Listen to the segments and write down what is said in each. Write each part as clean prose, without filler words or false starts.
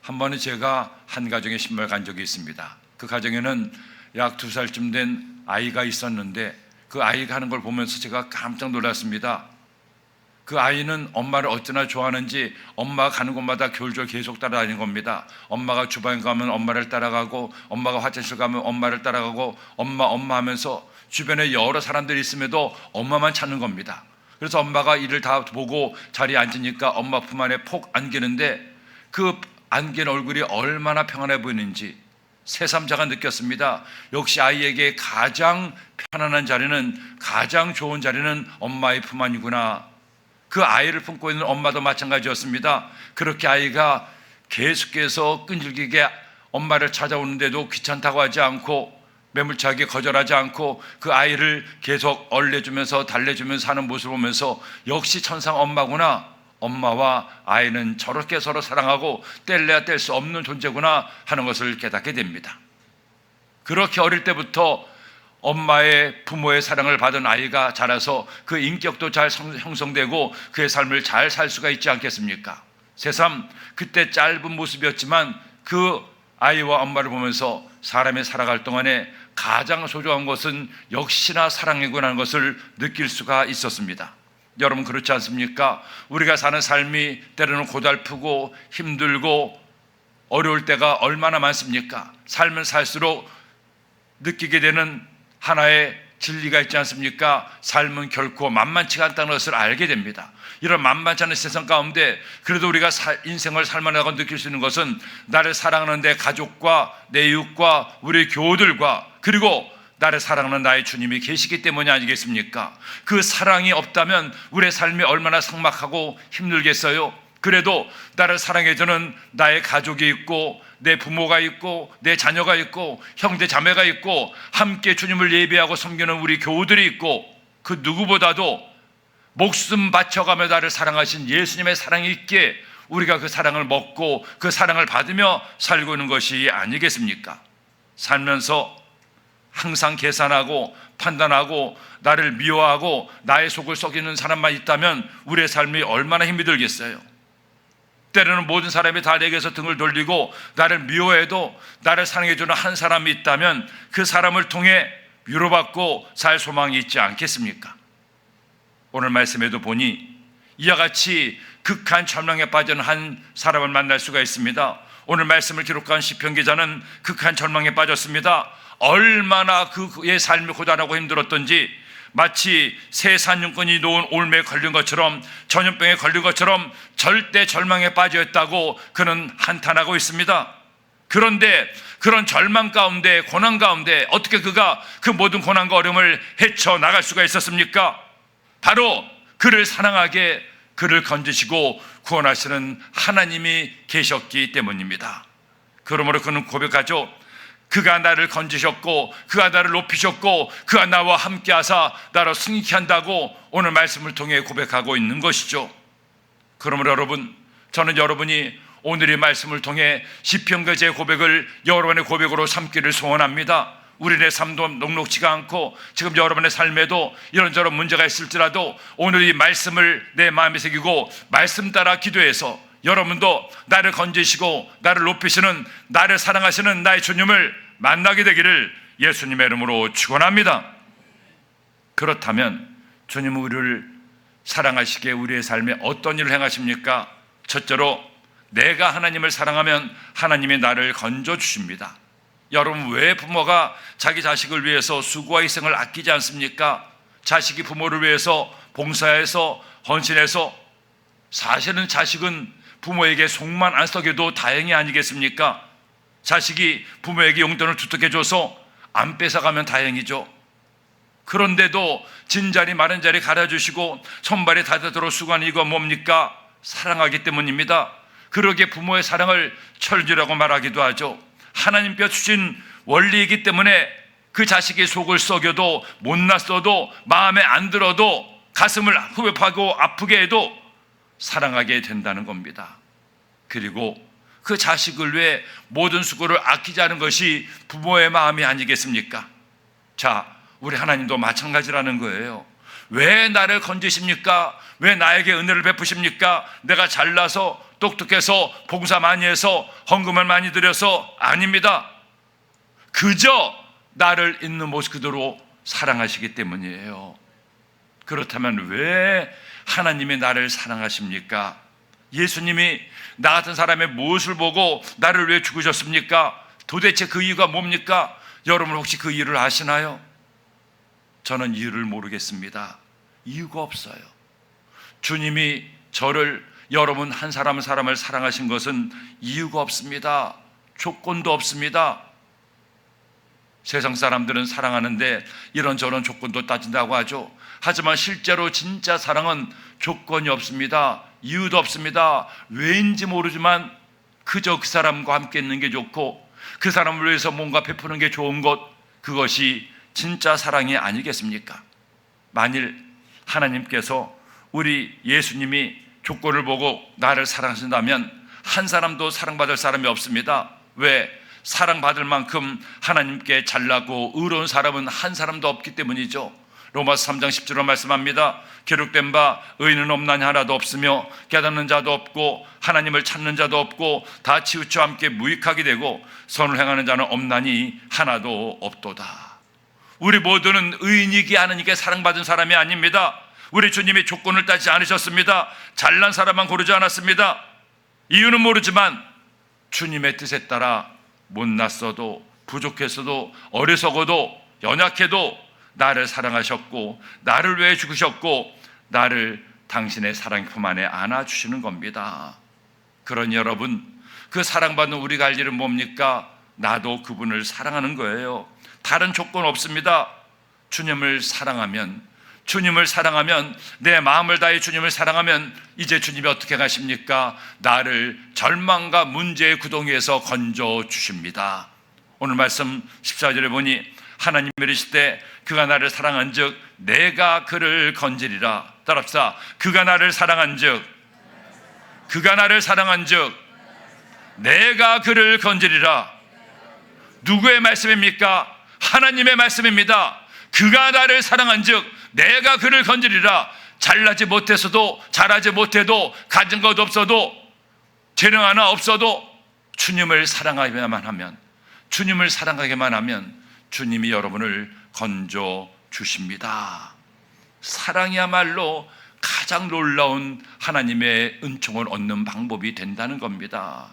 한 번은 제가 한 가정에 신발 간 적이 있습니다. 그 가정에는 약 2살쯤 된 아이가 있었는데 그 아이가 하는 걸 보면서 제가 깜짝 놀랐습니다. 그 아이는 엄마를 어찌나 좋아하는지 엄마가 가는 곳마다 겨울철 계속 따라다니는 겁니다. 엄마가 주방에 가면 엄마를 따라가고, 엄마가 화장실 가면 엄마를 따라가고, 엄마 하면서 주변에 여러 사람들이 있음에도 엄마만 찾는 겁니다. 그래서 엄마가 일을 다 보고 자리에 앉으니까 엄마 품 안에 폭 안기는데 그 안긴 얼굴이 얼마나 평안해 보이는지 새삼자가 느꼈습니다. 역시 아이에게 가장 편안한 자리는, 가장 좋은 자리는 엄마의 품 안이구나. 그 아이를 품고 있는 엄마도 마찬가지였습니다. 그렇게 아이가 계속해서 끈질기게 엄마를 찾아오는데도 귀찮다고 하지 않고, 매몰차게 거절하지 않고 그 아이를 계속 얼려주면서 달래주면서 하는 모습을 보면서 역시 천상 엄마구나, 엄마와 아이는 저렇게 서로 사랑하고 뗄래야 뗄 수 없는 존재구나 하는 것을 깨닫게 됩니다. 그렇게 어릴 때부터 엄마의, 부모의 사랑을 받은 아이가 자라서 그 인격도 잘 형성되고 그의 삶을 잘 살 수가 있지 않겠습니까? 새삼 그때 짧은 모습이었지만 그 아이와 엄마를 보면서 사람이 살아갈 동안에 가장 소중한 것은 역시나 사랑이구나 하는 것을 느낄 수가 있었습니다. 여러분, 그렇지 않습니까? 우리가 사는 삶이 때로는 고달프고 힘들고 어려울 때가 얼마나 많습니까? 삶을 살수록 느끼게 되는 하나의 진리가 있지 않습니까? 삶은 결코 만만치가 않다는 것을 알게 됩니다. 이런 만만치 않은 세상 가운데 그래도 우리가 인생을 살만하고 느낄 수 있는 것은 나를 사랑하는 내 가족과 내 이웃과 우리 교우들과 그리고 나를 사랑하는 나의 주님이 계시기 때문이 아니겠습니까? 그 사랑이 없다면 우리의 삶이 얼마나 삭막하고 힘들겠어요? 그래도 나를 사랑해주는 나의 가족이 있고, 내 부모가 있고, 내 자녀가 있고, 형제 자매가 있고, 함께 주님을 예배하고 섬기는 우리 교우들이 있고, 그 누구보다도 목숨 바쳐가며 나를 사랑하신 예수님의 사랑이 있기에 우리가 그 사랑을 먹고 그 사랑을 받으며 살고 있는 것이 아니겠습니까? 살면서 항상 계산하고 판단하고 나를 미워하고 나의 속을 썩이는 사람만 있다면 우리의 삶이 얼마나 힘이 들겠어요? 때로는 모든 사람이 다 내게서 등을 돌리고 나를 미워해도 나를 사랑해주는 한 사람이 있다면 그 사람을 통해 위로받고 살 소망이 있지 않겠습니까? 오늘 말씀에도 보니 이와 같이 극한 절망에 빠진 한 사람을 만날 수가 있습니다. 오늘 말씀을 기록한 시편 기자는 극한 절망에 빠졌습니다. 얼마나 그의 삶이 고단하고 힘들었던지 마치 새 산윤권이 놓은 올매에 걸린 것처럼, 전염병에 걸린 것처럼 절대 절망에 빠져 있다고 그는 한탄하고 있습니다. 그런데 그런 절망 가운데, 고난 가운데 어떻게 그가 그 모든 고난과 어려움을 헤쳐나갈 수가 있었습니까? 바로 그를 사랑하게 그를 건지시고 구원하시는 하나님이 계셨기 때문입니다. 그러므로 그는 고백하죠. 그가 나를 건지셨고 그가 나를 높이셨고 그가 나와 함께 하사 나를 승리케 한다고 오늘 말씀을 통해 고백하고 있는 것이죠. 그러므로 여러분, 저는 여러분이 오늘 이 말씀을 통해 시편과 제 고백을 여러분의 고백으로 삼기를 소원합니다. 우리의 삶도 녹록지가 않고 지금 여러분의 삶에도 이런저런 문제가 있을지라도 오늘 이 말씀을 내 마음에 새기고 말씀 따라 기도해서 여러분도 나를 건지시고 나를 높이시는, 나를 사랑하시는 나의 주님을 만나게 되기를 예수님의 이름으로 축원합니다. 그렇다면 주님은 우리를 사랑하시기에 우리의 삶에 어떤 일을 행하십니까? 첫째로, 내가 하나님을 사랑하면 하나님이 나를 건져주십니다. 여러분, 왜 부모가 자기 자식을 위해서 수고와 희생을 아끼지 않습니까? 자식이 부모를 위해서 봉사해서 헌신해서, 사실은 자식은 부모에게 속만 안 썩여도 다행이 아니겠습니까? 자식이 부모에게 용돈을 두둑해줘서 안 뺏어가면 다행이죠. 그런데도 진자리 마른 자리 갈아주시고 손발이 닫아도록 수고하는 이거 뭡니까? 사랑하기 때문입니다. 그러기에 부모의 사랑을 철주라고 말하기도 하죠. 하나님께 주신 원리이기 때문에 그 자식이 속을 썩여도 못났어도 마음에 안 들어도 가슴을 후벼파고 아프게 해도 사랑하게 된다는 겁니다. 그리고 그 자식을 위해 모든 수고를 아끼지 않은 것이 부모의 마음이 아니겠습니까? 자, 우리 하나님도 마찬가지라는 거예요. 왜 나를 건지십니까? 왜 나에게 은혜를 베푸십니까? 내가 잘나서 똑똑해서 봉사 많이 해서 헌금을 많이 드려서 아닙니다. 그저 나를 있는 모습 그대로 사랑하시기 때문이에요. 그렇다면 왜 하나님이 나를 사랑하십니까? 예수님이 나 같은 사람의 무엇을 보고 나를 왜 죽으셨습니까? 도대체 그 이유가 뭡니까? 여러분 혹시 그 이유를 아시나요? 저는 이유를 모르겠습니다. 이유가 없어요. 주님이 저를, 여러분 한 사람을 사랑하신 것은 이유가 없습니다. 조건도 없습니다. 세상 사람들은 사랑하는데 이런저런 조건도 따진다고 하죠. 하지만 실제로 진짜 사랑은 조건이 없습니다. 이유도 없습니다. 왜인지 모르지만 그저 그 사람과 함께 있는 게 좋고 그 사람을 위해서 뭔가 베푸는 게 좋은 것, 그것이 진짜 사랑이 아니겠습니까? 만일 하나님께서, 우리 예수님이 조건을 보고 나를 사랑하신다면 한 사람도 사랑받을 사람이 없습니다. 왜? 사랑받을 만큼 하나님께 잘나고 의로운 사람은 한 사람도 없기 때문이죠. 로마서 3장 10절로 말씀합니다. 기록된 바 의인은 없나니 하나도 없으며 깨닫는 자도 없고 하나님을 찾는 자도 없고 다 치우쳐 함께 무익하게 되고 선을 행하는 자는 없나니 하나도 없도다. 우리 모두는 의인이기 않으니까 사랑받은 사람이 아닙니다. 우리 주님이 조건을 따지지 않으셨습니다. 잘난 사람만 고르지 않았습니다. 이유는 모르지만 주님의 뜻에 따라 못났어도 부족했어도 어리석어도 연약해도 나를 사랑하셨고 나를 위해 죽으셨고 나를 당신의 사랑 품 안에 안아주시는 겁니다. 그러니 여러분, 그 사랑받는 우리가 할 일은 뭡니까? 나도 그분을 사랑하는 거예요. 다른 조건 없습니다. 주님을 사랑하면, 내 마음을 다해 주님을 사랑하면 이제 주님이 어떻게 가십니까? 나를 절망과 문제의 구덩이에서 건져주십니다. 오늘 말씀 14절에 보니 하나님이 이르시되 그가 나를 사랑한즉 내가 그를 건지리라. 따라합시다. 그가 나를 사랑한즉 내가 그를 건지리라. 누구의 말씀입니까? 하나님의 말씀입니다. 그가 나를 사랑한즉 내가 그를 건지리라. 잘나지 못해서도, 잘하지 못해도, 가진 것 없어도, 재능 하나 없어도 주님을 사랑하기만 하면 주님이 여러분을 건져 주십니다. 사랑이야말로 가장 놀라운 하나님의 은총을 얻는 방법이 된다는 겁니다.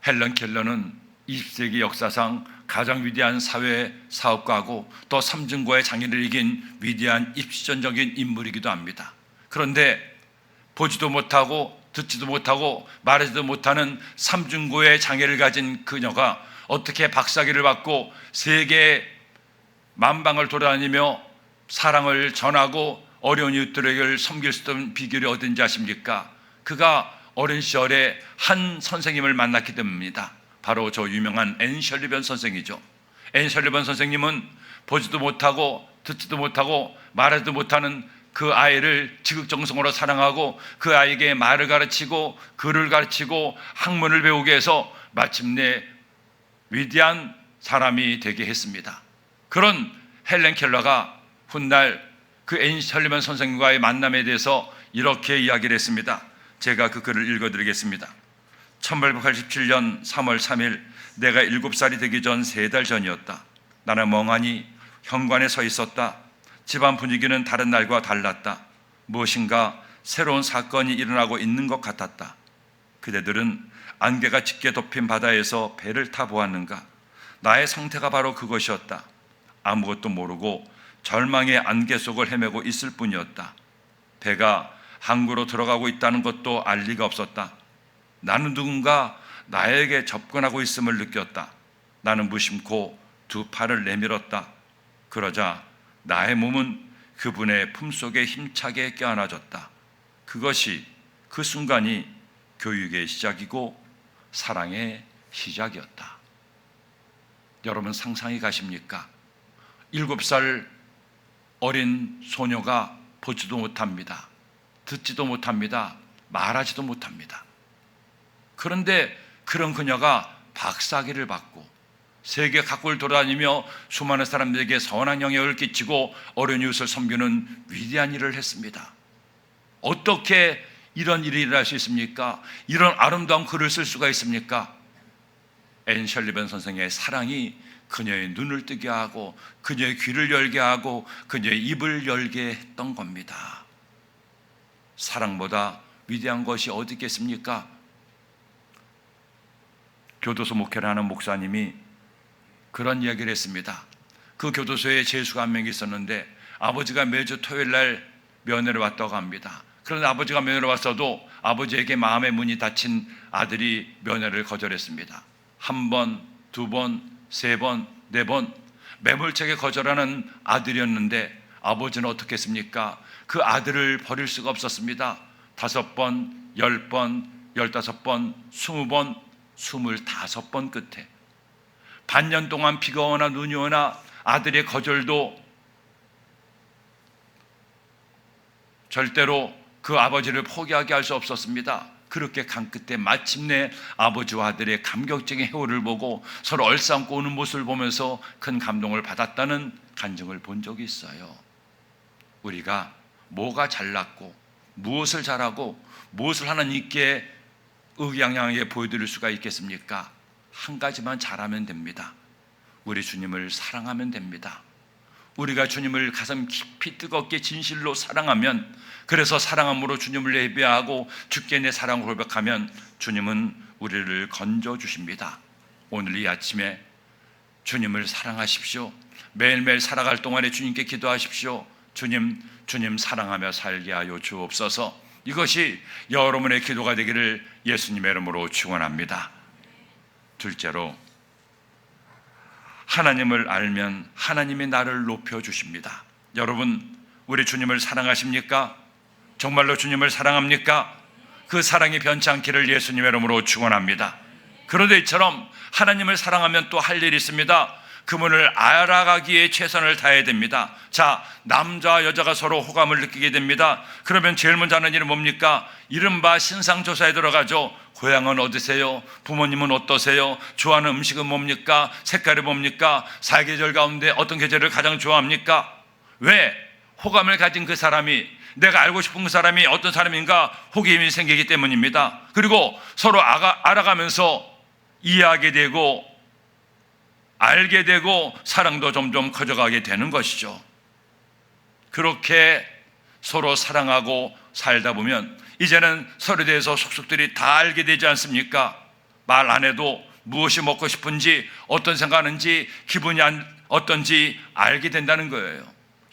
헬런 켈러는 20세기 역사상 가장 위대한 사회 사업가고 또 삼중고의 장애를 이긴 위대한 입시전적인 인물이기도 합니다. 그런데 보지도 못하고 듣지도 못하고 말하지도 못하는 삼중고의 장애를 가진 그녀가 어떻게 박사학위를 받고 세계 만방을 돌아다니며 사랑을 전하고 어려운 이웃들에게 섬길 수 있는 비결이 어딘지 아십니까? 그가 어린 시절에 한 선생님을 만났기 때문입니다. 바로 저 유명한 앤 셜리번 선생이죠. 앤 셜리번 선생님은 보지도 못하고 듣지도 못하고 말하지도 못하는 그 아이를 지극정성으로 사랑하고 그 아이에게 말을 가르치고 글을 가르치고 학문을 배우게 해서 마침내 위대한 사람이 되게 했습니다. 그런 헬렌 켈러가 훗날 그 앤 셜리번 선생님과의 만남에 대해서 이렇게 이야기를 했습니다. 제가 그 글을 읽어드리겠습니다. 1887년 3월 3일 내가 7살이 되기 전 3달 전이었다. 나는 멍하니 현관에 서 있었다. 집안 분위기는 다른 날과 달랐다. 무엇인가 새로운 사건이 일어나고 있는 것 같았다. 그대들은 안개가 짙게 덮인 바다에서 배를 타 보았는가? 나의 상태가 바로 그것이었다. 아무것도 모르고 절망의 안개 속을 헤매고 있을 뿐이었다. 배가 항구로 들어가고 있다는 것도 알 리가 없었다. 나는 누군가 나에게 접근하고 있음을 느꼈다. 나는 무심코 두 팔을 내밀었다. 그러자 나의 몸은 그분의 품속에 힘차게 껴안아졌다. 그것이, 그 순간이 교육의 시작이고 사랑의 시작이었다. 여러분 상상이 가십니까? 7살 어린 소녀가 보지도 못합니다. 듣지도 못합니다. 말하지도 못합니다. 그런데 그런 그녀가 박사학위를 받고 세계 각국을 돌아다니며 수많은 사람들에게 선한 영향을 끼치고 어려운 이웃을 섬기는 위대한 일을 했습니다. 어떻게 이런 일이 일어날 수 있습니까? 이런 아름다운 글을 쓸 수가 있습니까? 앤 셜리번 선생의 사랑이 그녀의 눈을 뜨게 하고 그녀의 귀를 열게 하고 그녀의 입을 열게 했던 겁니다. 사랑보다 위대한 것이 어디 있겠습니까? 교도소 목회를 하는 목사님이 그런 이야기를 했습니다. 그 교도소에 재수가 한 명이 있었는데 아버지가 매주 토요일 날 면회를 왔다고 합니다. 그런데 아버지가 면회를 왔어도 아버지에게 마음의 문이 닫힌 아들이 면회를 거절했습니다. 한 번, 두 번, 세 번, 네 번 매몰차게 거절하는 아들이었는데 아버지는 어떻게 했습니까? 그 아들을 버릴 수가 없었습니다. 5번, 10번, 15번, 20번, 25번 끝에 반년 동안 비가 오나 눈이 오나 아들의 거절도 절대로 그 아버지를 포기하게 할 수 없었습니다. 그렇게 간 끝에 마침내 아버지와 아들의 감격적인 해오를 보고 서로 얼싸안고 오는 모습을 보면서 큰 감동을 받았다는 간증을 본 적이 있어요. 우리가 뭐가 잘났고 무엇을 잘하고 무엇을 하나님께 의기양양하게 보여드릴 수가 있겠습니까? 한 가지만 잘하면 됩니다. 우리 주님을 사랑하면 됩니다. 우리가 주님을 가슴 깊이 뜨겁게 진실로 사랑하면, 그래서 사랑함으로 주님을 예배하고 주께 내 사랑을 고백하면 주님은 우리를 건져주십니다. 오늘 이 아침에 주님을 사랑하십시오. 매일매일 살아갈 동안에 주님께 기도하십시오. 주님 사랑하며 살게 하여 주옵소서. 이것이 여러분의 기도가 되기를 예수님의 이름으로 축원합니다. 둘째로, 하나님을 알면 하나님이 나를 높여주십니다. 여러분, 우리 주님을 사랑하십니까? 정말로 주님을 사랑합니까? 그 사랑이 변치 않기를 예수님의 이름으로 축원합니다. 그런데 이처럼 하나님을 사랑하면 또 할 일이 있습니다. 그분을 알아가기에 최선을 다해야 됩니다. 자, 남자와 여자가 서로 호감을 느끼게 됩니다. 그러면 제일 먼저 하는 일은 뭡니까? 이른바 신상조사에 들어가죠. 고향은 어디세요? 부모님은 어떠세요? 좋아하는 음식은 뭡니까? 색깔이 뭡니까? 사계절 가운데 어떤 계절을 가장 좋아합니까? 왜? 호감을 가진 그 사람이, 내가 알고 싶은 그 사람이 어떤 사람인가 호기심이 생기기 때문입니다. 그리고 서로 알아가면서 이해하게 되고 알게 되고 사랑도 점점 커져가게 되는 것이죠. 그렇게 서로 사랑하고 살다 보면 이제는 서로에 대해서 속속들이 다 알게 되지 않습니까? 말 안 해도 무엇이 먹고 싶은지, 어떤 생각하는지, 기분이 어떤지 알게 된다는 거예요.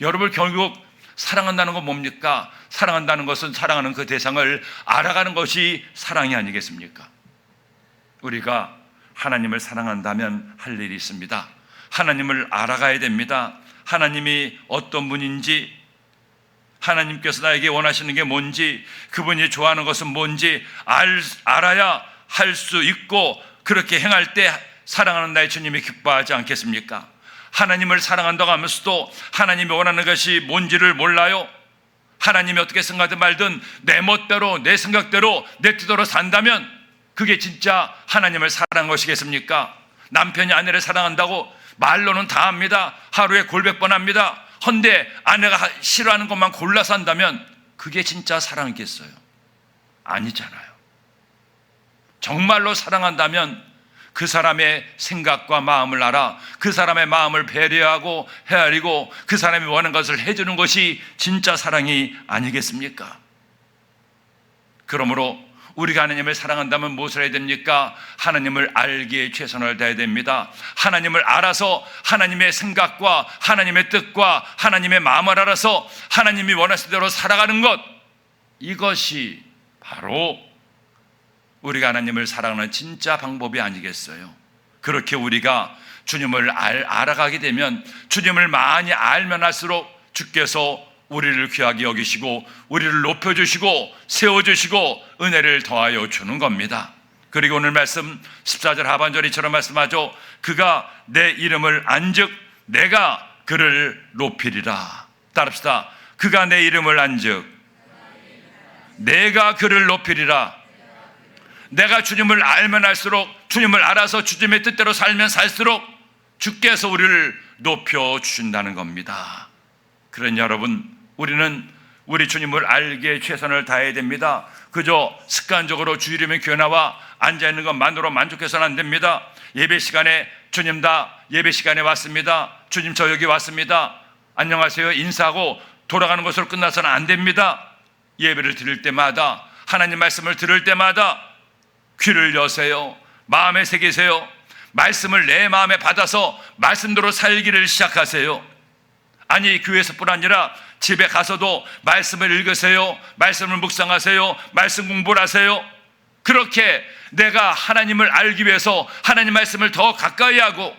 여러분, 결국 사랑한다는 건 뭡니까? 사랑한다는 것은 사랑하는 그 대상을 알아가는 것이 사랑이 아니겠습니까? 우리가 하나님을 사랑한다면 할 일이 있습니다. 하나님을 알아가야 됩니다. 하나님이 어떤 분인지, 하나님께서 나에게 원하시는 게 뭔지, 그분이 좋아하는 것은 뭔지 알아야 할 수 있고, 그렇게 행할 때 사랑하는 나의 주님이 기뻐하지 않겠습니까? 하나님을 사랑한다고 하면서도 하나님이 원하는 것이 뭔지를 몰라요. 하나님이 어떻게 생각하든 말든 내 멋대로, 내 생각대로, 내 뜻대로 산다면 그게 진짜 하나님을 사랑한 것이겠습니까? 남편이 아내를 사랑한다고 말로는 다 합니다. 하루에 골백번 합니다. 헌데 아내가 싫어하는 것만 골라서 한다면 그게 진짜 사랑이겠어요? 아니잖아요. 정말로 사랑한다면 그 사람의 생각과 마음을 알아 그 사람의 마음을 배려하고 헤아리고 그 사람이 원하는 것을 해주는 것이 진짜 사랑이 아니겠습니까? 그러므로 우리가 하나님을 사랑한다면 무엇을 해야 됩니까? 하나님을 알기에 최선을 다해야 됩니다. 하나님을 알아서 하나님의 생각과 하나님의 뜻과 하나님의 마음을 알아서 하나님이 원하시는 대로 살아가는 것, 이것이 바로 우리가 하나님을 사랑하는 진짜 방법이 아니겠어요? 그렇게 우리가 주님을 알아가게 되면, 주님을 많이 알면 할수록 주께서 우리를 귀하게 여기시고 우리를 높여주시고 세워주시고 은혜를 더하여 주는 겁니다. 그리고 오늘 말씀 14절 하반절 이처럼 말씀하죠. 그가 내 이름을 안즉 내가 그를 높이리라. 따릅시다. 그가 내 이름을 안즉 내가 그를 높이리라. 내가 주님을 알면 할수록, 주님을 알아서 주님의 뜻대로 살면 살수록 주께서 우리를 높여주신다는 겁니다. 그런 여러분, 우리는 우리 주님을 알기에 최선을 다해야 됩니다. 그저 습관적으로 주일이면 교회 나와 앉아있는 것만으로 만족해서는 안 됩니다. 예배 시간에 주님 다 예배 시간에 왔습니다. 주님 저 여기 왔습니다. 안녕하세요 인사하고 돌아가는 것으로 끝나서는 안 됩니다. 예배를 드릴 때마다, 하나님 말씀을 들을 때마다 귀를 여세요. 마음에 새기세요. 말씀을 내 마음에 받아서 말씀대로 살기를 시작하세요. 아니 교회에서뿐 아니라 집에 가서도 말씀을 읽으세요. 말씀을 묵상하세요. 말씀 공부를 하세요. 그렇게 내가 하나님을 알기 위해서 하나님 말씀을 더 가까이 하고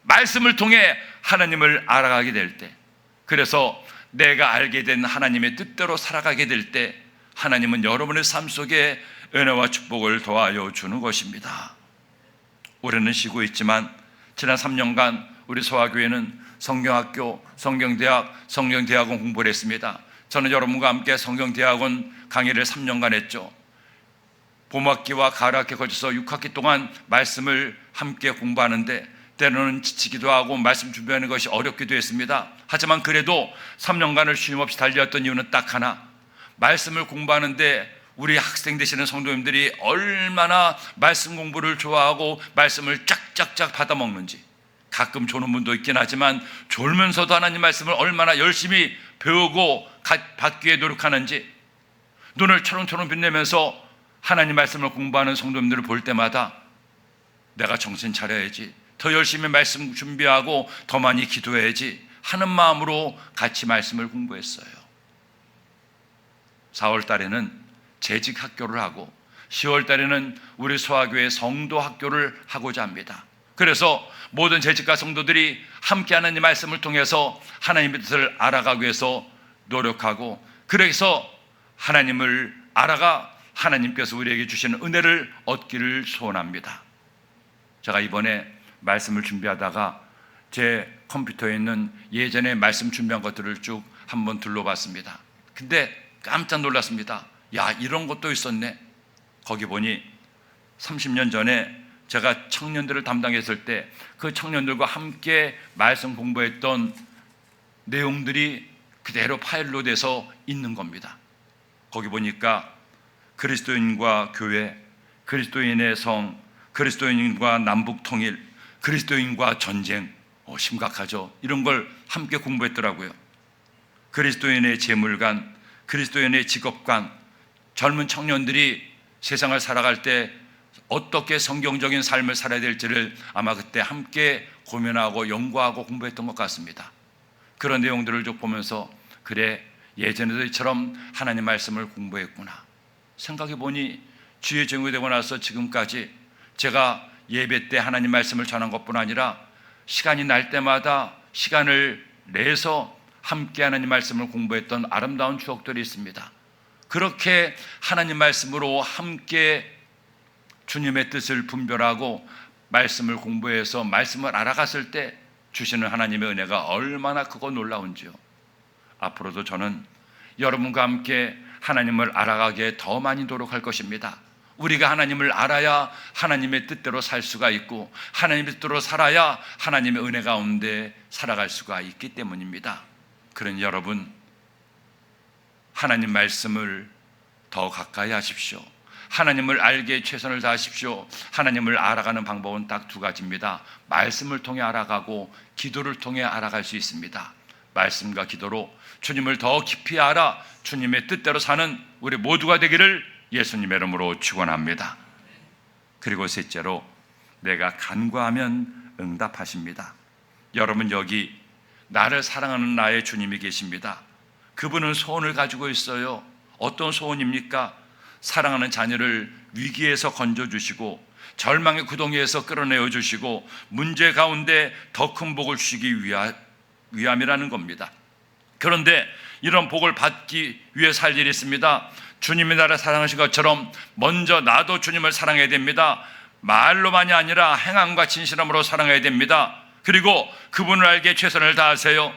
말씀을 통해 하나님을 알아가게 될 때, 그래서 내가 알게 된 하나님의 뜻대로 살아가게 될 때 하나님은 여러분의 삶 속에 은혜와 축복을 더하여 주는 것입니다. 올해는 쉬고 있지만 지난 3년간 우리 소아교회는 성경학교, 성경대학, 성경대학원 공부를 했습니다. 저는 여러분과 함께 성경대학원 강의를 3년간 했죠. 봄학기와 가을학기에 걸쳐서 6학기 동안 말씀을 함께 공부하는데 때로는 지치기도 하고 말씀 준비하는 것이 어렵기도 했습니다. 하지만 그래도 3년간을 쉼없이 달려왔던 이유는 딱 하나, 말씀을 공부하는데 우리 학생 되시는 성도님들이 얼마나 말씀 공부를 좋아하고 말씀을 쫙쫙쫙 받아먹는지, 가끔 조는 분도 있긴 하지만 졸면서도 하나님 말씀을 얼마나 열심히 배우고 받기 위해 노력하는지, 눈을 초롱초롱 빛내면서 하나님 말씀을 공부하는 성도님들을 볼 때마다 내가 정신 차려야지, 더 열심히 말씀 준비하고 더 많이 기도해야지 하는 마음으로 같이 말씀을 공부했어요. 4월 달에는 재직 학교를 하고 10월 달에는 우리 소아교회 성도 학교를 하고자 합니다. 그래서 모든 재직가 성도들이 함께 하나님 말씀을 통해서 하나님의 뜻을 알아가기 위해서 노력하고, 그래서 하나님을 알아가 하나님께서 우리에게 주시는 은혜를 얻기를 소원합니다. 제가 이번에 말씀을 준비하다가 제 컴퓨터에 있는 예전에 말씀 준비한 것들을 쭉 한번 둘러봤습니다. 근데 깜짝 놀랐습니다. 야, 이런 것도 있었네. 거기 보니 30년 전에 제가 청년들을 담당했을 때 그 청년들과 함께 말씀 공부했던 내용들이 그대로 파일로 돼서 있는 겁니다. 거기 보니까 그리스도인과 교회, 그리스도인의 성, 그리스도인과 남북 통일, 그리스도인과 전쟁, 심각하죠. 이런 걸 함께 공부했더라고요. 그리스도인의 재물관, 그리스도인의 직업관, 젊은 청년들이 세상을 살아갈 때 어떻게 성경적인 삶을 살아야 될지를 아마 그때 함께 고민하고 연구하고 공부했던 것 같습니다. 그런 내용들을 쭉 보면서 그래, 예전에도 이처럼 하나님 말씀을 공부했구나 생각해 보니, 주의 종이 되고 나서 지금까지 제가 예배 때 하나님 말씀을 전한 것뿐 아니라 시간이 날 때마다 시간을 내서 함께 하나님 말씀을 공부했던 아름다운 추억들이 있습니다. 그렇게 하나님 말씀으로 함께 주님의 뜻을 분별하고 말씀을 공부해서 말씀을 알아갔을 때 주시는 하나님의 은혜가 얼마나 크고 놀라운지요. 앞으로도 저는 여러분과 함께 하나님을 알아가기에 더 많이 노력할 것입니다. 우리가 하나님을 알아야 하나님의 뜻대로 살 수가 있고, 하나님의 뜻대로 살아야 하나님의 은혜 가운데 살아갈 수가 있기 때문입니다. 그러니 여러분, 하나님 말씀을 더 가까이 하십시오. 하나님을 알기에 최선을 다하십시오. 하나님을 알아가는 방법은 딱 두 가지입니다. 말씀을 통해 알아가고 기도를 통해 알아갈 수 있습니다. 말씀과 기도로 주님을 더 깊이 알아 주님의 뜻대로 사는 우리 모두가 되기를 예수님의 이름으로 축원합니다. 그리고 셋째로, 내가 간구하면 응답하십니다. 여러분, 여기 나를 사랑하는 나의 주님이 계십니다. 그분은 소원을 가지고 있어요. 어떤 소원입니까? 사랑하는 자녀를 위기에서 건져주시고 절망의 구덩이에서 끌어내어 주시고 문제 가운데 더 큰 복을 주시기 위함이라는 겁니다. 그런데 이런 복을 받기 위해 살 일이 있습니다. 주님이 나를 사랑하신 것처럼 먼저 나도 주님을 사랑해야 됩니다. 말로만이 아니라 행함과 진실함으로 사랑해야 됩니다. 그리고 그분을 알기에 최선을 다하세요.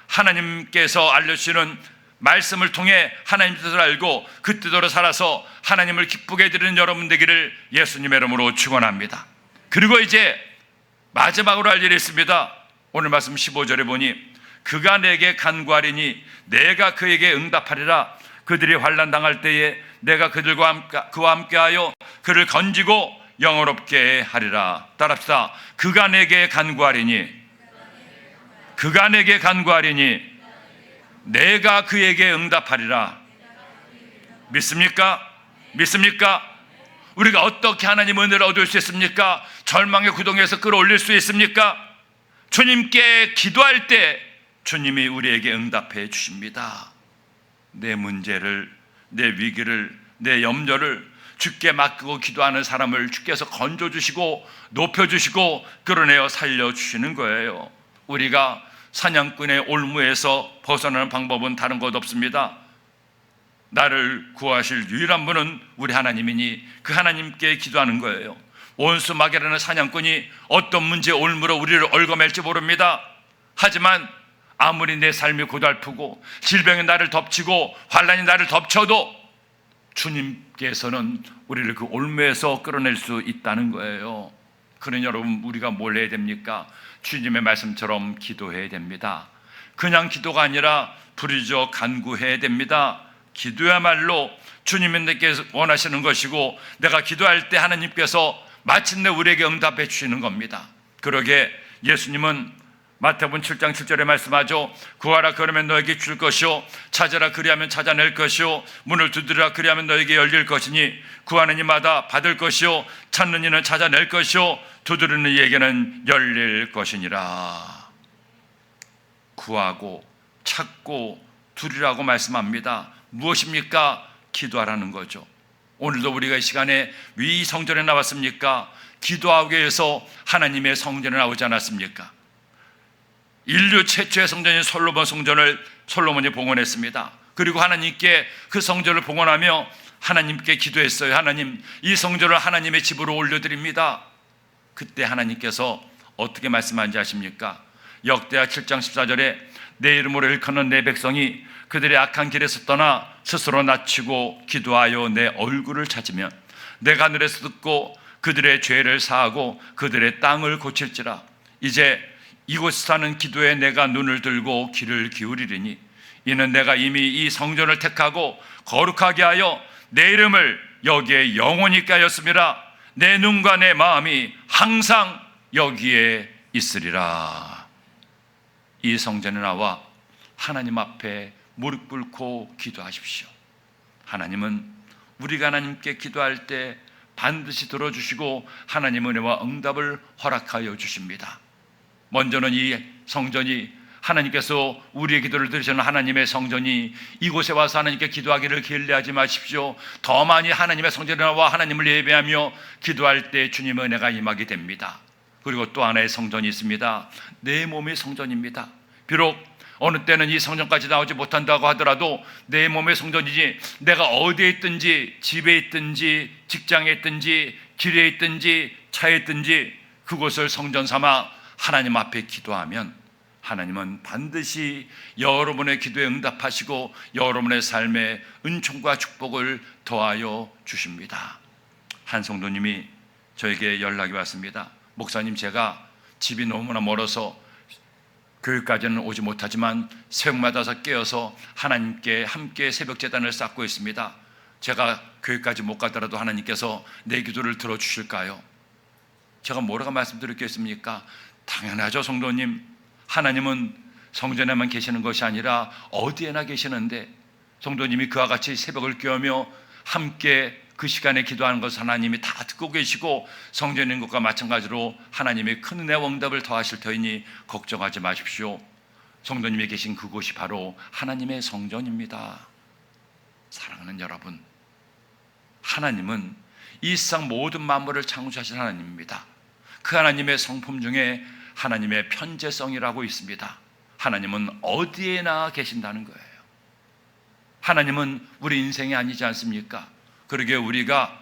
하나님께서 알려주시는 말씀을 통해 하나님 뜻을 알고 그 뜻대로 살아서 하나님을 기쁘게 해드리는 여러분 되기를 예수님의 이름으로 축원합니다. 그리고 이제 마지막으로 할 일이 있습니다. 오늘 말씀 15절에 보니 그가 내게 간구하리니 내가 그에게 응답하리라. 그들이 환난 당할 때에 내가 그와 함께하여 그를 건지고 영화롭게 하리라. 따라합시다. 그가 내게 간구하리니 내가 그에게 응답하리라. 믿습니까? 믿습니까? 우리가 어떻게 하나님의 은혜를 얻을 수 있습니까? 절망의 구덩이에서 끌어올릴 수 있습니까? 주님께 기도할 때 주님이 우리에게 응답해 주십니다. 내 문제를, 내 위기를, 내 염려를 주께 맡기고 기도하는 사람을 주께서 건져주시고 높여주시고 끌어내어 살려주시는 거예요. 우리가 사냥꾼의 올무에서 벗어나는 방법은 다른 것 없습니다. 나를 구하실 유일한 분은 우리 하나님이니 그 하나님께 기도하는 거예요. 원수 마귀라는 사냥꾼이 어떤 문제의 올무로 우리를 얽어맬지 모릅니다. 하지만 아무리 내 삶이 고달프고 질병이 나를 덮치고 환난이 나를 덮쳐도 주님께서는 우리를 그 올무에서 끌어낼 수 있다는 거예요. 그러니 여러분, 우리가 뭘 해야 됩니까? 주님의 말씀처럼 기도해야 됩니다. 그냥 기도가 아니라 부르짖어 간구해야 됩니다. 기도야말로 주님께서 원하시는 것이고 내가 기도할 때 하나님께서 마침내 우리에게 응답해 주시는 겁니다. 그러게 예수님은 마태복음 7장 7절에 말씀하죠. 구하라 그러면 너에게 줄 것이요 찾아라 그리하면 찾아낼 것이요 문을 두드리라 그리하면 너에게 열릴 것이니 구하는 이마다 받을 것이요 찾는 이는 찾아낼 것이요 두드리는 이에게는 열릴 것이니라. 구하고 찾고 두드리라고 말씀합니다. 무엇입니까? 기도하라는 거죠. 오늘도 우리가 이 시간에 위 성전에 나왔습니까? 기도하기 위해서 하나님의 성전에 나오지 않았습니까? 인류 최초의 성전인 솔로몬 성전을 솔로몬이 봉헌했습니다. 그리고 하나님께 그 성전을 봉헌하며 하나님께 기도했어요. 하나님, 이 성전을 하나님의 집으로 올려드립니다. 그때 하나님께서 어떻게 말씀하는지 아십니까? 역대하 7장 14절에 내 이름으로 일컫는 내 백성이 그들의 악한 길에서 떠나 스스로 낮추고 기도하여 내 얼굴을 찾으면 내가 하늘에서 듣고 그들의 죄를 사하고 그들의 땅을 고칠지라. 이제 이곳에 사는 기도에 내가 눈을 들고 귀를 기울이리니 이는 내가 이미 이 성전을 택하고 거룩하게 하여 내 이름을 여기에 영원히 까였음이라. 내 눈과 내 마음이 항상 여기에 있으리라. 이 성전에 나와 하나님 앞에 무릎 꿇고 기도하십시오. 하나님은 우리가 하나님께 기도할 때 반드시 들어주시고 하나님의 은혜와 응답을 허락하여 주십니다. 먼저는 이 성전이 하나님께서 우리의 기도를 들으시는 하나님의 성전이 이곳에 와서 하나님께 기도하기를 게을리하지 마십시오. 더 많이 하나님의 성전에 나와 하나님을 예배하며 기도할 때 주님의 은혜가 임하게 됩니다. 그리고 또 하나의 성전이 있습니다. 내 몸의 성전입니다. 비록 어느 때는 이 성전까지 나오지 못한다고 하더라도 내 몸의 성전이지, 내가 어디에 있든지 집에 있든지 직장에 있든지 길에 있든지 차에 있든지 그곳을 성전 삼아 하나님 앞에 기도하면 하나님은 반드시 여러분의 기도에 응답하시고 여러분의 삶에 은총과 축복을 더하여 주십니다. 한 성도님이 저에게 연락이 왔습니다. 목사님, 제가 집이 너무나 멀어서 교회까지는 오지 못하지만 새벽마다 깨어서 하나님께 함께 새벽 제단을 쌓고 있습니다. 제가 교회까지 못 가더라도 하나님께서 내 기도를 들어주실까요? 제가 뭐라고 말씀드렸겠습니까? 당연하죠, 성도님. 하나님은 성전에만 계시는 것이 아니라 어디에나 계시는데 성도님이 그와 같이 새벽을 깨우며 함께 그 시간에 기도하는 것을 하나님이 다 듣고 계시고 성전에 있는 것과 마찬가지로 하나님의 큰 은혜와 응답을 더하실 터이니 걱정하지 마십시오. 성도님이 계신 그곳이 바로 하나님의 성전입니다. 사랑하는 여러분, 하나님은 이 세상 모든 만물을 창조하신 하나님입니다. 그 하나님의 성품 중에 하나님의 편재성이라고 있습니다. 하나님은 어디에나 계신다는 거예요. 하나님은 우리 인생이 아니지 않습니까? 그러게 우리가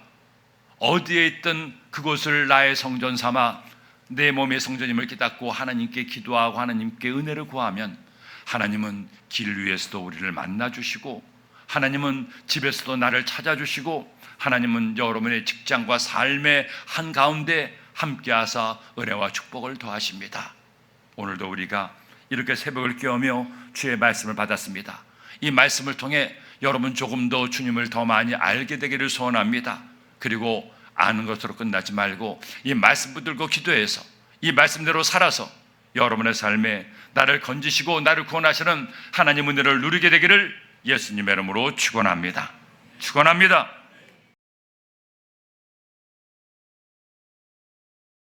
어디에 있든 그곳을 나의 성전 삼아 내 몸의 성전임을 깨닫고 하나님께 기도하고 하나님께 은혜를 구하면 하나님은 길 위에서도 우리를 만나주시고 하나님은 집에서도 나를 찾아주시고 하나님은 여러분의 직장과 삶의 한가운데 함께하사 은혜와 축복을 더하십니다. 오늘도 우리가 이렇게 새벽을 깨우며 주의 말씀을 받았습니다. 이 말씀을 통해 여러분 조금 더 주님을 더 많이 알게 되기를 소원합니다. 그리고 아는 것으로 끝나지 말고 이 말씀 붙들고 기도해서 이 말씀대로 살아서 여러분의 삶에 나를 건지시고 나를 구원하시는 하나님 은혜를 누리게 되기를 예수님의 이름으로 축원합니다. 축원합니다.